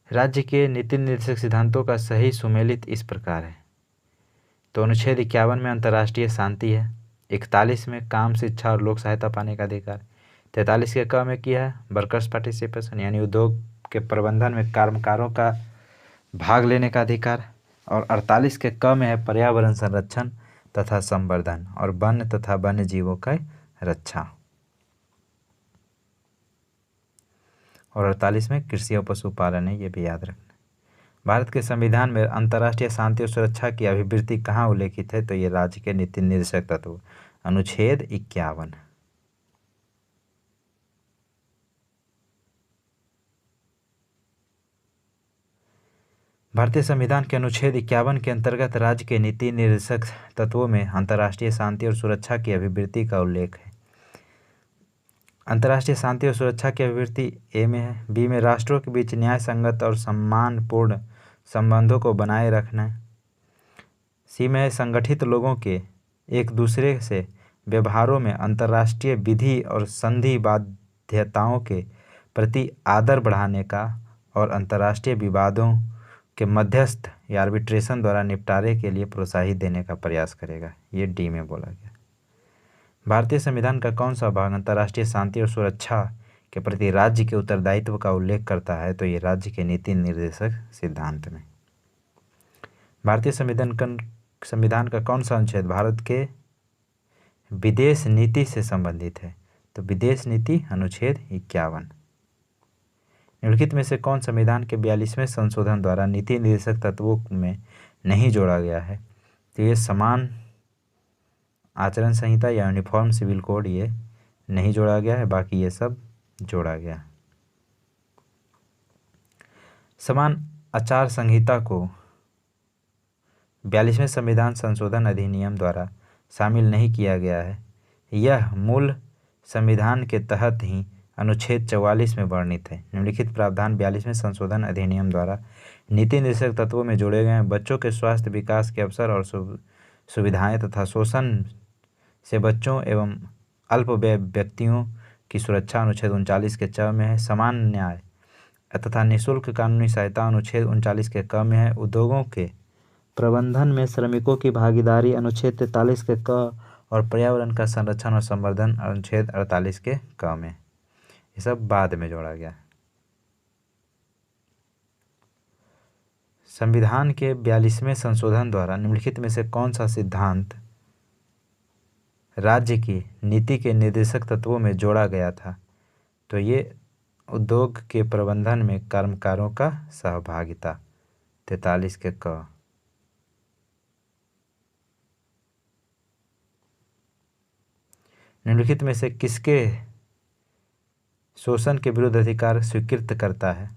राज्य के नीति निर्देशक सिद्धांतों का सही सुमेलित इस प्रकार है। तो अनुच्छेद 51 में अंतर्राष्ट्रीय शांति है, 41 में काम, शिक्षा और लोक सहायता पाने का अधिकार, 43 के क में किया है वर्कर्स पार्टिसिपेशन यानी उद्योग के प्रबंधन में कर्मकारों का भाग लेने का अधिकार, और 48 के क में है पर्यावरण संरक्षण तथा संवर्धन और वन्य तथा वन्य जीवों का रक्षा, और 48 में कृषि और पशुपालन है, ये भी याद रखना। भारत के संविधान में अंतर्राष्ट्रीय शांति और सुरक्षा की अभिवृत्ति कहाँ उल्लेखित है? तो ये राज्य के नीति निर्देशक तत्व, अनुच्छेद 51। भारतीय संविधान के अनुच्छेद 51 के अंतर्गत राज्य के नीति निर्देशक तत्वों में अंतर्राष्ट्रीय शांति और सुरक्षा की अभिवृत्ति का उल्लेख है। अंतर्राष्ट्रीय शांति और सुरक्षा की अभिवृत्ति ए में है। बी में राष्ट्रों के बीच न्याय संगत और सम्मानपूर्ण संबंधों को बनाए रखना। सी में है संगठित लोगों के एक दूसरे से व्यवहारों में अंतर्राष्ट्रीय विधि और संधि बाध्यताओं के प्रति आदर बढ़ाने का और अंतर्राष्ट्रीय विवादों के मध्यस्थ या आर्बिट्रेशन द्वारा निपटारे के लिए प्रोत्साहित देने का प्रयास करेगा। ये डी में बोला गया। भारतीय संविधान का कौन सा भाग अंतर्राष्ट्रीय शांति और सुरक्षा के प्रति राज्य के उत्तरदायित्व का उल्लेख करता है? तो ये राज्य के नीति निर्देशक सिद्धांत में। भारतीय संविधान का कौन सा अनुच्छेद भारत के विदेश नीति से संबंधित है? तो विदेश नीति, अनुच्छेद 51। निम्नलिखित में से कौन संविधान के 42वें संशोधन द्वारा नीति निर्देशक तत्वों में नहीं जोड़ा गया है। तो ये समान आचरण संहिता या यूनिफॉर्म सिविल कोड ये नहीं जोड़ा गया है, बाकी ये सब जोड़ा गया है। समान आचार संहिता को 42वें संविधान संशोधन अधिनियम द्वारा शामिल नहीं किया गया है। यह मूल संविधान के तहत ही अनुच्छेद 44 में वर्णित है। निम्नलिखित प्रावधान 42वें संशोधन अधिनियम द्वारा नीति निर्देशक तत्वों में जोड़े गए हैं। बच्चों के स्वास्थ्य, विकास के अवसर और सुविधाएं तथा शोषण से बच्चों एवं अल्पवय व्यक्तियों की सुरक्षा अनुच्छेद 39 के च में है। समान न्याय तथा निःशुल्क कानूनी सहायता अनुच्छेद 39 के क में है। उद्योगों के प्रबंधन में श्रमिकों की भागीदारी अनुच्छेद 43 के क और पर्यावरण का संरक्षण और संवर्धन अनुच्छेद 48 के क में। ये सब बाद में जोड़ा गया। संविधान के 42वें संशोधन द्वारा निम्नलिखित में से कौन सा सिद्धांत राज्य की नीति के निर्देशक तत्वों में जोड़ा गया था? तो ये उद्योग के प्रबंधन में कर्मकारों का सहभागिता 43 के क। निम्नलिखित में से किसके शोषण के विरुद्ध अधिकार स्वीकृत करता है?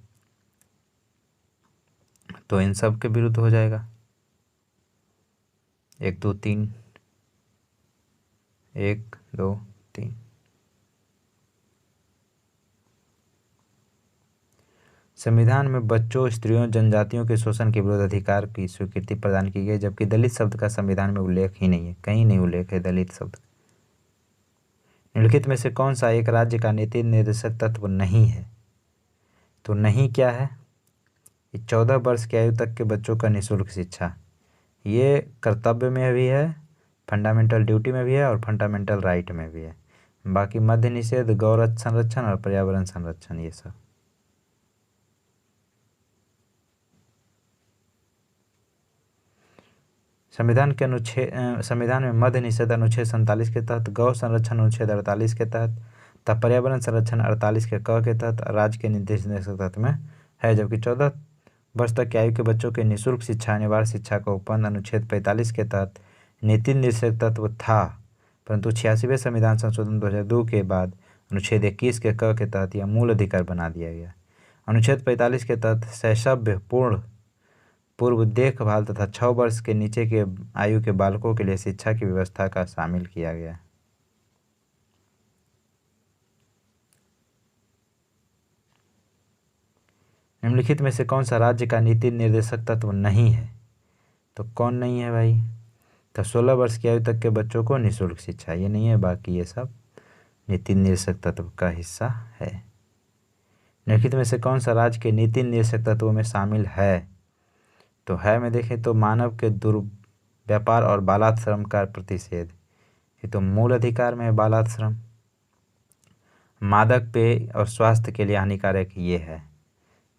तो इन सब के विरुद्ध हो जाएगा। 1 2 3 1 2 3। संविधान में बच्चों, स्त्रियों, जनजातियों के शोषण के विरुद्ध अधिकार की स्वीकृति प्रदान की गई, जबकि दलित शब्द का संविधान में उल्लेख ही नहीं है, कहीं नहीं उल्लेख है दलित शब्द। निम्नलिखित में से कौन सा एक राज्य का नीति निर्देशक तत्व नहीं है? तो नहीं क्या है? 14 वर्ष की आयु तक के बच्चों का निःशुल्क शिक्षा, ये कर्तव्य में भी है, फंडामेंटल ड्यूटी में भी है और फंडामेंटल राइट में भी है। बाकी मध्य निषेध, गौ संरक्षण और पर्यावरण संरक्षण ये सब। संविधान में मध्य निषेध अनुच्छेद 47 के तहत, गौ संरक्षण अनुच्छेद 48 के तहत तथा पर्यावरण संरक्षण 48 के क के तहत राज्य के निर्देश तत्व में है। जबकि 14 वर्ष तक की आयु के बच्चों के निःशुल्क शिक्षा, अनिवार्य शिक्षा का उपबंध अनुच्छेद 45 के तहत नीति निर्देशक तत्व था, परंतु 86वें संविधान संशोधन 2002 के बाद अनुच्छेद 21 के क के तहत यह मूल अधिकार बना दिया गया। अनुच्छेद 45 के तहत शैशव पूर्व देखभाल तथा 6 वर्ष के नीचे के आयु के बालकों के लिए शिक्षा की व्यवस्था का शामिल किया गया। निम्नलिखित में से कौन सा राज्य का नीति निर्देशक तत्व नहीं है? तो कौन नहीं है भाई? तो 16 वर्ष की आयु तक के बच्चों को निःशुल्क शिक्षा, ये नहीं है, बाकी ये सब नीति निर्देशक तत्व का हिस्सा है। निम्नलिखित में से कौन सा राज्य के नीति निर्देशक तत्वों में शामिल है? तो है में देखें तो मानव के दुर्व्यापार और बालाश्रम का प्रतिषेध, ये तो मूल अधिकार में है बालाश्रम। मादक पेय और स्वास्थ्य के लिए हानिकारक ये है,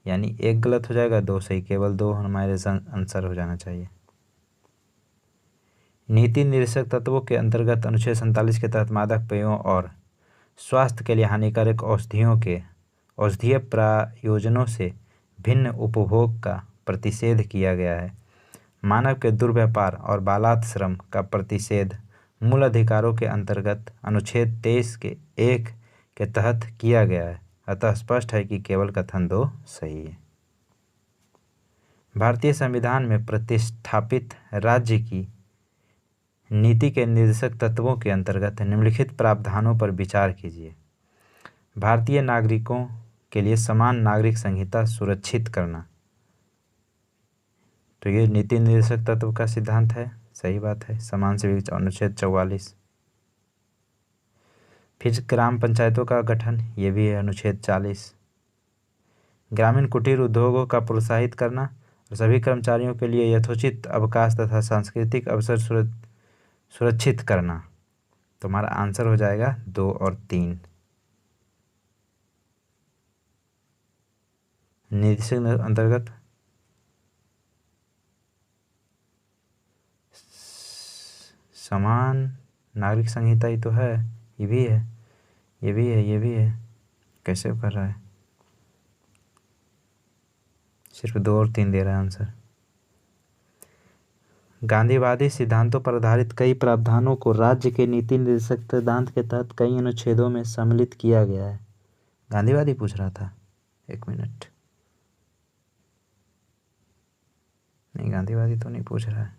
यानी एक गलत हो जाएगा, 2 सही, केवल 2 हमारे आंसर हो जाना चाहिए। नीति निर्देशक तत्वों के अंतर्गत अनुच्छेद 47 के तहत मादक पेयों और स्वास्थ्य के लिए हानिकारक औषधियों के औषधीय प्रयोजनों से भिन्न उपभोग का प्रतिषेध किया गया है। मानव के दुर्व्यापार और बालाश्रम का प्रतिषेध मूल अधिकारों के अंतर्गत अनुच्छेद 23 के 1 के तहत किया गया है, अतः स्पष्ट है कि केवल कथन 2 सही है। भारतीय संविधान में प्रतिष्ठापित राज्य की नीति के निर्देशक तत्वों के अंतर्गत निम्नलिखित प्रावधानों पर विचार कीजिए। भारतीय नागरिकों के लिए समान नागरिक संहिता सुरक्षित करना, तो ये नीति निर्देशक तत्व का सिद्धांत है, सही बात है। समान से अनुच्छेद 44। फिर ग्राम पंचायतों का गठन, ये भी है अनुच्छेद 40। ग्रामीण कुटीर उद्योगों का प्रोत्साहित करना और सभी कर्मचारियों के लिए यथोचित अवकाश तथा सांस्कृतिक अवसर सुरक्षित करना, तो हमारा आंसर हो जाएगा 2 और 3। निर्देशक अंतर्गत समान नागरिक संहिता ही तो है, ये भी है, ये भी है, ये भी है, कैसे कर रहा है? सिर्फ 2 और 3 दे रहा है आंसर। गांधीवादी सिद्धांतों पर आधारित कई प्रावधानों को राज्य के नीति निर्देशक सिद्धांत के तहत कई अनुच्छेदों में सम्मिलित किया गया है। गांधीवादी पूछ रहा था, एक मिनट, नहीं गांधीवादी तो नहीं पूछ रहा है,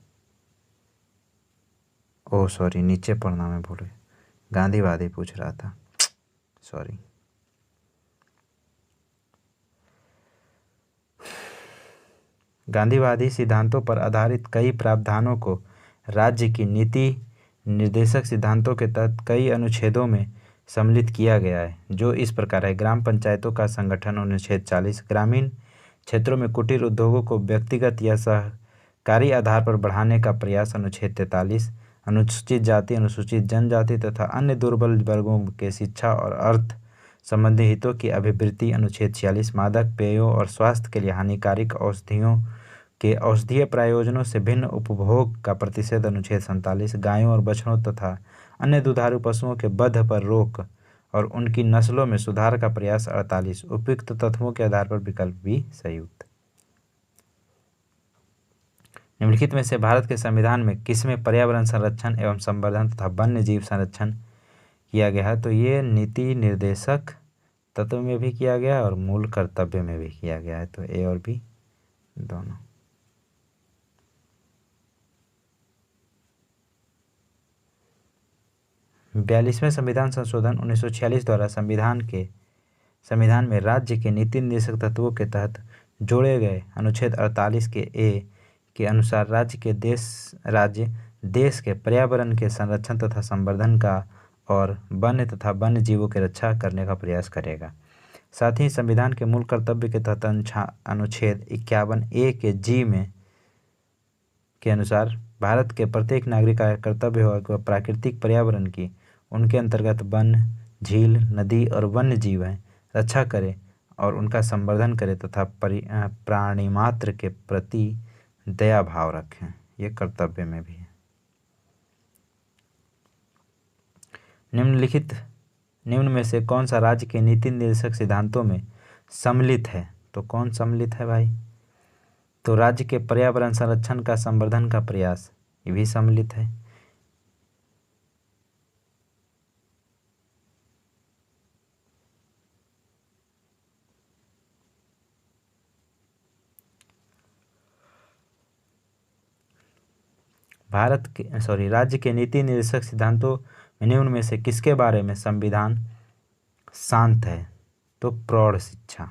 ओह सॉरी, नीचे पढ़ना मैं भूल गया, गांधीवादी पूछ रहा था, सॉरी। गांधीवादी सिद्धांतों पर आधारित कई प्रावधानों को राज्य की नीति निर्देशक सिद्धांतों के तहत कई अनुच्छेदों में सम्मिलित किया गया है, जो इस प्रकार है। ग्राम पंचायतों का संगठन अनुच्छेद 40, ग्रामीण क्षेत्रों में कुटीर उद्योगों को व्यक्तिगत या सहकारी आधार पर बढ़ाने का प्रयास अनुच्छेद 43, अनुसूचित जाति, अनुसूचित जनजाति तथा अन्य दुर्बल वर्गों के शिक्षा और अर्थ संबंधी हितों की अभिवृद्धि अनुच्छेद 46, मादक पेयों और स्वास्थ्य के लिए हानिकारक औषधियों के औषधीय प्रयोजनों से भिन्न उपभोग का प्रतिषेध अनुच्छेद 47, गायों और बछड़ों तथा अन्य दुधारू पशुओं के वध पर रोक और उनकी नस्लों में सुधार का प्रयास 48, उपयुक्त तत्वों के आधार पर विकल्प भी संयुक्त। निम्नलिखित में से भारत के संविधान में किसमें पर्यावरण संरक्षण एवं संवर्धन तथा वन्य जीव संरक्षण किया गया है? तो ये नीति निर्देशक तत्व में भी किया गया है और मूल कर्तव्य में भी किया गया है, तो ए और बी दोनों। बयालीसवें संविधान संशोधन 1946 द्वारा संविधान में राज्य के नीति निर्देशक तत्वों के तहत जोड़े गए अनुच्छेद 48 के ए के अनुसार राज्य देश के पर्यावरण के संरक्षण तथा संवर्धन का और वन्य तथा वन्य जीवों की रक्षा करने का प्रयास करेगा। साथ ही संविधान के मूल कर्तव्य के तहत अनुच्छेद 51 ए के जी में के अनुसार भारत के प्रत्येक नागरिक का कर्तव्य होगा कि वह प्राकृतिक पर्यावरण की उनके अंतर्गत वन, झील, नदी और वन्य जीव हैं रक्षा करे और उनका संवर्धन करे तथा प्राणी मात्र के प्रति दया भाव रखें। ये कर्तव्य में भी है। निम्न में से कौन सा राज्य के नीति निर्देशक सिद्धांतों में सम्मिलित है? तो कौन सम्मिलित है भाई? तो राज्य के पर्यावरण संरक्षण का संवर्धन का प्रयास, ये भी सम्मिलित है। राज्य के नीति निर्देशक सिद्धांतों में निम्न में से किसके बारे में संविधान शांत है? तो प्रौढ़ शिक्षा।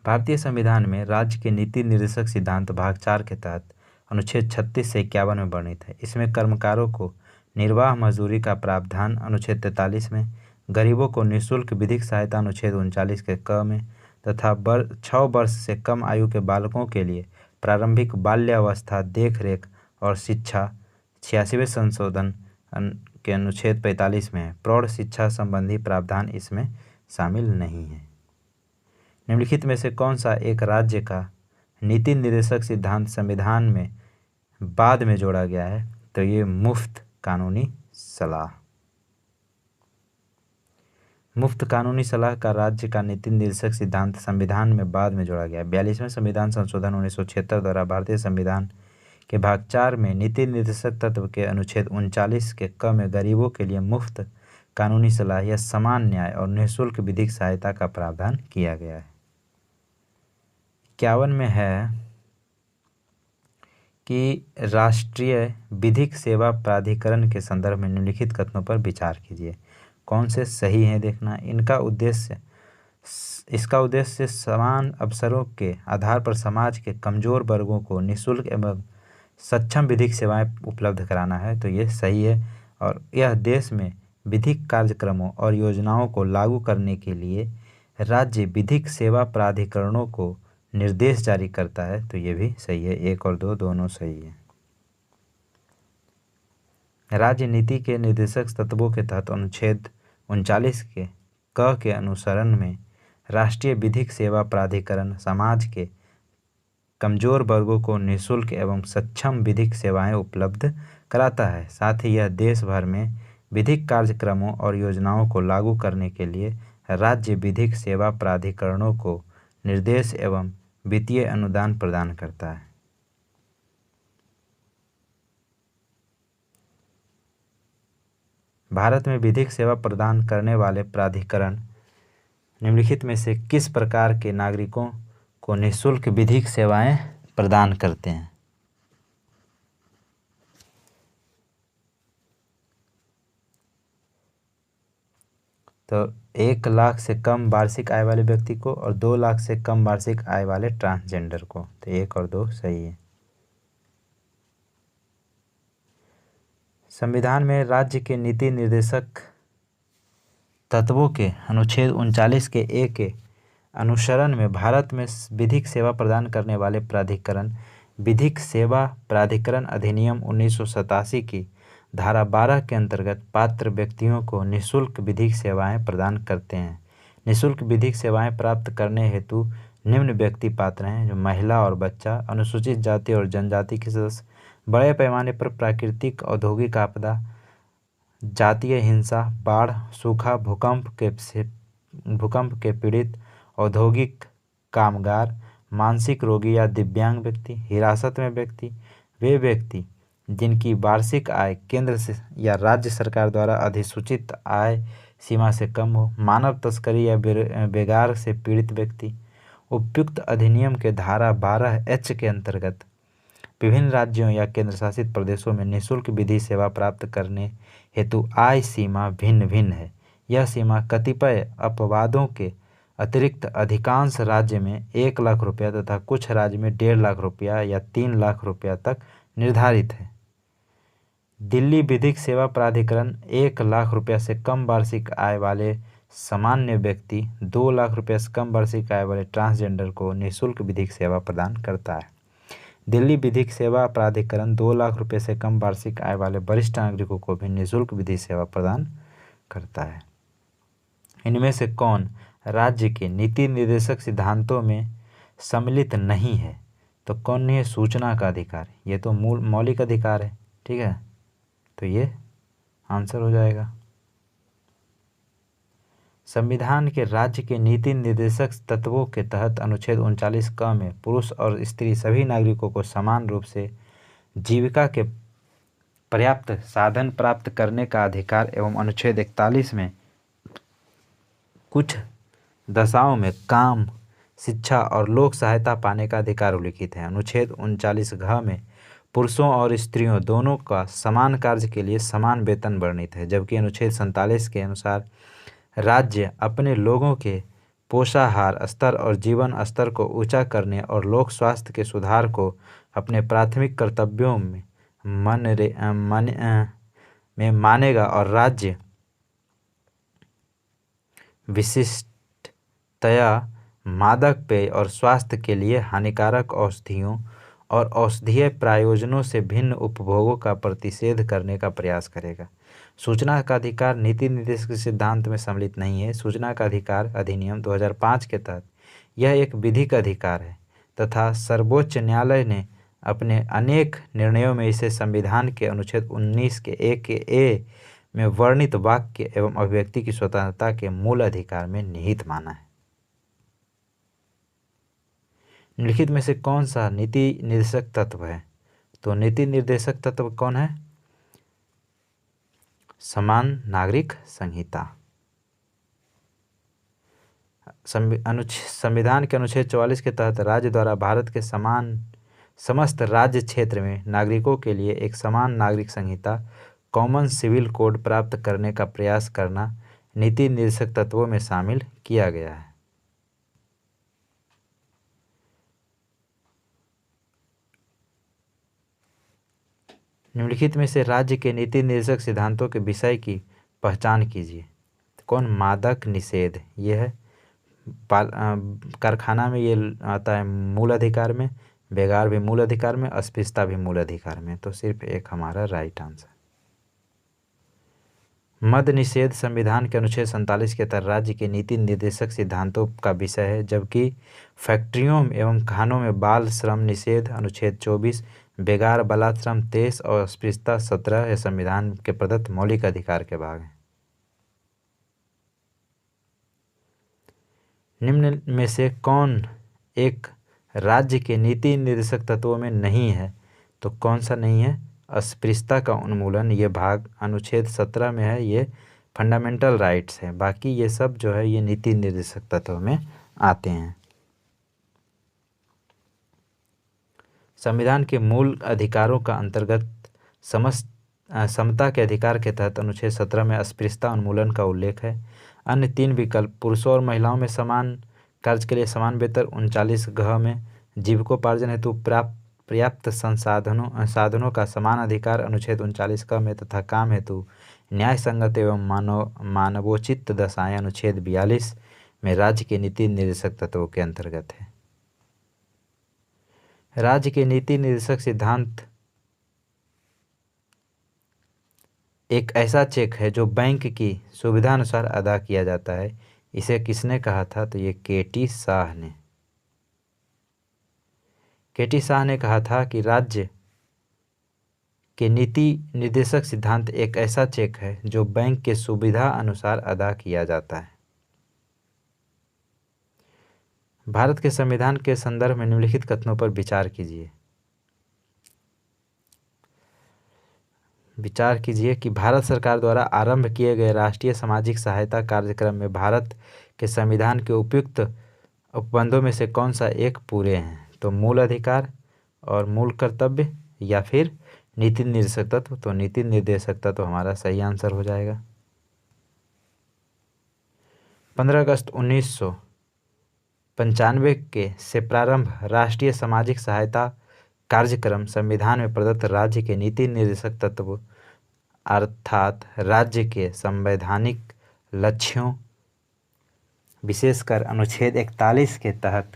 भारतीय संविधान में राज्य के नीति निर्देशक सिद्धांत भाग 4 के तहत अनुच्छेद 36 से 51 में वर्णित है। इसमें कर्मकारों को निर्वाह मजदूरी का प्रावधान अनुच्छेद 43 में, गरीबों को निःशुल्क विधिक सहायता अनुच्छेद 39 के क में तथा 6 वर्ष से कम आयु के बालकों के लिए प्रारंभिक बाल्यावस्था देखरेख और शिक्षा 86वें संशोधन के अनुच्छेद 45 में है। प्रौढ़ शिक्षा संबंधी प्रावधान इसमें शामिल नहीं है। निम्नलिखित में से कौन सा एक राज्य का नीति निर्देशक सिद्धांत संविधान में बाद में जोड़ा गया है? तो ये मुफ्त कानूनी सलाह। मुफ्त कानूनी सलाह का राज्य का नीति निर्देशक सिद्धांत संविधान में बाद में जोड़ा गया। 42वें संविधान संशोधन 1976 द्वारा भारतीय संविधान के भाग 4 में नीति निर्देशक तत्व के अनुच्छेद 39 के क में गरीबों के लिए मुफ्त कानूनी सलाह या समान न्याय और निःशुल्क विधिक सहायता का प्रावधान किया गया है। 51 में है कि राष्ट्रीय विधिक सेवा प्राधिकरण के संदर्भ में निम्नलिखित कथनों पर विचार कीजिए। कौन से सही हैं देखना। इसका उद्देश्य समान अवसरों के आधार पर समाज के कमजोर वर्गों को निःशुल्क एवं सक्षम विधिक सेवाएं उपलब्ध कराना है, तो ये सही है। और यह देश में विधिक कार्यक्रमों और योजनाओं को लागू करने के लिए राज्य विधिक सेवा प्राधिकरणों को निर्देश जारी करता है, तो ये भी सही है। 1 और 2 दोनों सही है। राज्य नीति के निर्देशक तत्वों के तहत अनुच्छेद 39 के क के अनुसरण में राष्ट्रीय विधिक सेवा प्राधिकरण समाज के कमजोर वर्गों को निःशुल्क एवं सक्षम विधिक सेवाएं उपलब्ध कराता है। साथ ही यह देश भर में विधिक कार्यक्रमों और योजनाओं को लागू करने के लिए राज्य विधिक सेवा प्राधिकरणों को निर्देश एवं वित्तीय अनुदान प्रदान करता है। भारत में विधिक सेवा प्रदान करने वाले प्राधिकरण निम्नलिखित में से किस प्रकार के नागरिकों को निःशुल्क विधिक सेवाएं प्रदान करते हैं? तो 1 लाख से कम वार्षिक आय वाले व्यक्ति को और 2 लाख से कम वार्षिक आय वाले ट्रांसजेंडर को। तो 1 और 2 सही है। संविधान में राज्य के नीति निर्देशक तत्वों के अनुच्छेद 39 के ए के अनुसरण में भारत में विधिक सेवा प्रदान करने वाले प्राधिकरण विधिक सेवा प्राधिकरण अधिनियम 1987 की धारा 12 के अंतर्गत पात्र व्यक्तियों को निःशुल्क विधिक सेवाएं प्रदान करते हैं। निःशुल्क विधिक सेवाएं प्राप्त करने हेतु निम्न व्यक्ति पात्र हैं, जो महिला और बच्चा, अनुसूचित जाति और जनजाति के सदस्य, बड़े पैमाने पर प्राकृतिक औद्योगिक आपदा, जातीय हिंसा, बाढ़, सूखा, भूकंप के पीड़ित, औद्योगिक कामगार, मानसिक रोगी या दिव्यांग व्यक्ति, हिरासत में व्यक्ति, वे व्यक्ति जिनकी वार्षिक आय केंद्र से या राज्य सरकार द्वारा अधिसूचित आय सीमा से कम हो, मानव तस्करी या बेगार से पीड़ित व्यक्ति। उपयुक्त अधिनियम के धारा 12H के अंतर्गत विभिन्न राज्यों या केंद्र शासित प्रदेशों में निःशुल्क विधि सेवा प्राप्त करने हेतु आय सीमा भिन्न भिन्न है। यह सीमा कतिपय अपवादों के अतिरिक्त अधिकांश राज्य में 1 लाख रुपया तथा कुछ राज्य में 1.5 लाख रुपया या 3 लाख रुपया तक निर्धारित है। दिल्ली विधिक सेवा प्राधिकरण 1 लाख रुपया से कम वार्षिक आय वाले सामान्य व्यक्ति, 2 लाख रुपया से कम वार्षिक आय वाले ट्रांसजेंडर को निःशुल्क विधिक सेवा प्रदान करता है। दिल्ली विधिक सेवा प्राधिकरण 2 लाख रुपये से कम वार्षिक आय वाले वरिष्ठ नागरिकों को भी निःशुल्क विधिक सेवा प्रदान करता है। इनमें से कौन राज्य के नीति निर्देशक सिद्धांतों में सम्मिलित नहीं है? तो कौन नहीं है? सूचना का अधिकार। ये तो मौलिक अधिकार है, ठीक है, तो ये आंसर हो जाएगा। संविधान के राज्य के नीति निर्देशक तत्वों के तहत अनुच्छेद 39 क में पुरुष और स्त्री सभी नागरिकों को समान रूप से जीविका के पर्याप्त साधन प्राप्त करने का अधिकार एवं अनुच्छेद 41 में कुछ दशाओं में काम, शिक्षा और लोक सहायता पाने का अधिकार उल्लिखित है। अनुच्छेद 39 घ में पुरुषों और स्त्रियों दोनों का समान कार्य के लिए समान वेतन वर्णित है, जबकि अनुच्छेद 47 के अनुसार राज्य अपने लोगों के पोषाहार स्तर और जीवन स्तर को ऊंचा करने और लोक स्वास्थ्य के सुधार को अपने प्राथमिक कर्तव्यों में मानेगा और राज्य विशिष्टतया मादक पेय और स्वास्थ्य के लिए हानिकारक औषधियों और औषधीय प्रयोजनों से भिन्न उपभोगों का प्रतिषेध करने का प्रयास करेगा। सूचना का अधिकार नीति निर्देशक सिद्धांत में सम्मिलित नहीं है। सूचना का अधिकार अधिनियम 2005 के तहत यह एक विधिक अधिकार है तथा सर्वोच्च न्यायालय ने अपने अनेक निर्णयों में इसे संविधान के अनुच्छेद 19 के ए में वर्णित वाक्य एवं अभिव्यक्ति की स्वतंत्रता के मूल अधिकार में निहित माना है। निम्नलिखित में से कौन सा नीति निर्देशक तत्व है? तो नीति निर्देशक तत्व कौन है? समान नागरिक संहिता। संविधान के अनुच्छेद 44 के तहत राज्य द्वारा भारत के समस्त राज्य क्षेत्र में नागरिकों के लिए एक समान नागरिक संहिता कॉमन सिविल कोड प्राप्त करने का प्रयास करना नीति निर्देशक तत्वों में शामिल किया गया है। निम्नलिखित में से राज्य के नीति निर्देशक सिद्धांतों के विषय की पहचान कीजिए। कौन? मादक निषेध, ये है कारखाना में, ये आता है मूल अधिकार में, बेगार भी मूल अधिकार में, अस्पृश्यता भी मूल अधिकार में, तो सिर्फ एक हमारा राइट आंसर। मद निषेध संविधान के अनुच्छेद 47 के तहत राज्य के नीति निर्देशक सिद्धांतों का विषय है, जबकि फैक्ट्रियों एवं खानों में बाल श्रम निषेध अनुच्छेद 24, बेगार बलात्श्रम 23 और अस्पृश्यता 17 यह संविधान के प्रदत्त मौलिक अधिकार के भाग हैं। निम्न में से कौन एक राज्य के नीति निर्देशक तत्वों में नहीं है, तो कौन सा नहीं है? अस्पृश्यता का उन्मूलन, ये भाग अनुच्छेद 17 में है, ये फंडामेंटल राइट्स है। बाकी ये सब जो है ये नीति निर्देशक तत्वों में आते हैं। संविधान के मूल अधिकारों का अंतर्गत समता के अधिकार के तहत अनुच्छेद 17 में अस्पृश्यता उन्मूलन का उल्लेख है। अन्य 3 विकल्प पुरुषों और महिलाओं में समान कार्य के लिए समान वेतन, 39 घ में जीविकोपार्जन हेतु पर्याप्त साधनों का समान अधिकार अनुच्छेद 39 क में, तथा काम हेतु न्याय संगत एवं मानवोचित दशाएं अनुच्छेद 42 में राज्य के नीति निर्देशक तत्वों के अंतर्गत है। राज्य के नीति निर्देशक सिद्धांत एक ऐसा चेक है जो बैंक की सुविधा अनुसार अदा किया जाता है। इसे किसने कहा था? तो ये के.टी. शाह ने। के.टी. शाह ने कहा था कि राज्य के नीति निर्देशक सिद्धांत एक ऐसा चेक है जो बैंक के सुविधा अनुसार अदा किया जाता है। भारत के संविधान के संदर्भ में निम्नलिखित कथनों पर विचार कीजिए। विचार कीजिए कि भारत सरकार द्वारा आरंभ किए गए राष्ट्रीय सामाजिक सहायता कार्यक्रम में भारत के संविधान के उपयुक्त उपबंधों में से कौन सा एक पूरे हैं? तो मूल अधिकार और मूल कर्तव्य या फिर नीति निर्देशक तत्व। तो नीति निर्देशक तत्व हमारा सही आंसर हो जाएगा। 15 अगस्त 1995 के से प्रारंभ राष्ट्रीय सामाजिक सहायता कार्यक्रम संविधान में प्रदत्त राज्य के नीति निर्देशक तत्व अर्थात राज्य के संवैधानिक लक्ष्यों, विशेषकर अनुच्छेद 41 के तहत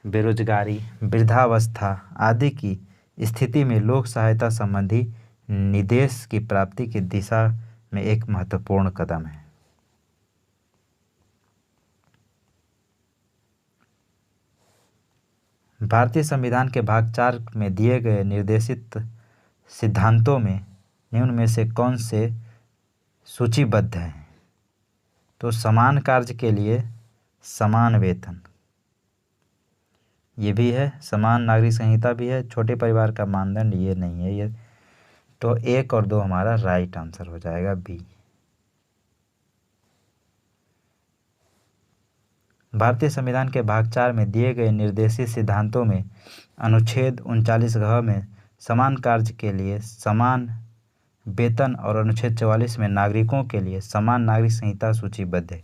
बेरोजगारी, वृद्धावस्था आदि की स्थिति में लोक सहायता संबंधी निर्देश की प्राप्ति की दिशा में एक महत्वपूर्ण कदम है। भारतीय संविधान के भाग 4 में दिए गए निर्देशित सिद्धांतों में निम्न में से कौन से सूचीबद्ध हैं? तो समान कार्य के लिए समान वेतन, ये भी है। समान नागरिक संहिता भी है। छोटे परिवार का मानदंड ये नहीं है। ये तो 1 और 2 हमारा राइट आंसर हो जाएगा, बी। भारतीय संविधान के भाग 4 में दिए गए निर्देशित सिद्धांतों में अनुच्छेद 39 घ में समान कार्य के लिए समान वेतन और अनुच्छेद 44 में नागरिकों के लिए समान नागरिक संहिता सूचीबद्ध है,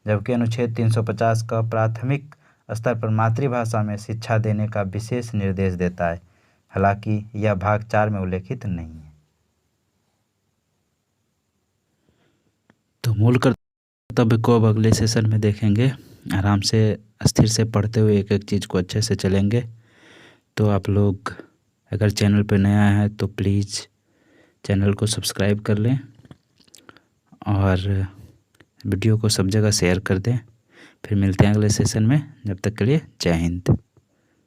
जबकि अनुच्छेद 350 का प्राथमिक स्तर पर मातृभाषा में शिक्षा देने का विशेष निर्देश देता है। हालांकि यह भाग 4 में उल्लेखित नहीं है। तो मूल कर्तव्य को अब अगले सेशन में देखेंगे। आराम से स्थिर से पढ़ते हुए एक एक चीज़ को अच्छे से चलेंगे। तो आप लोग अगर चैनल पर नया है तो प्लीज़ चैनल को सब्सक्राइब कर लें और वीडियो को सब जगह शेयर कर दें। फिर मिलते हैं अगले सेशन में। जब तक के लिए जय हिंद।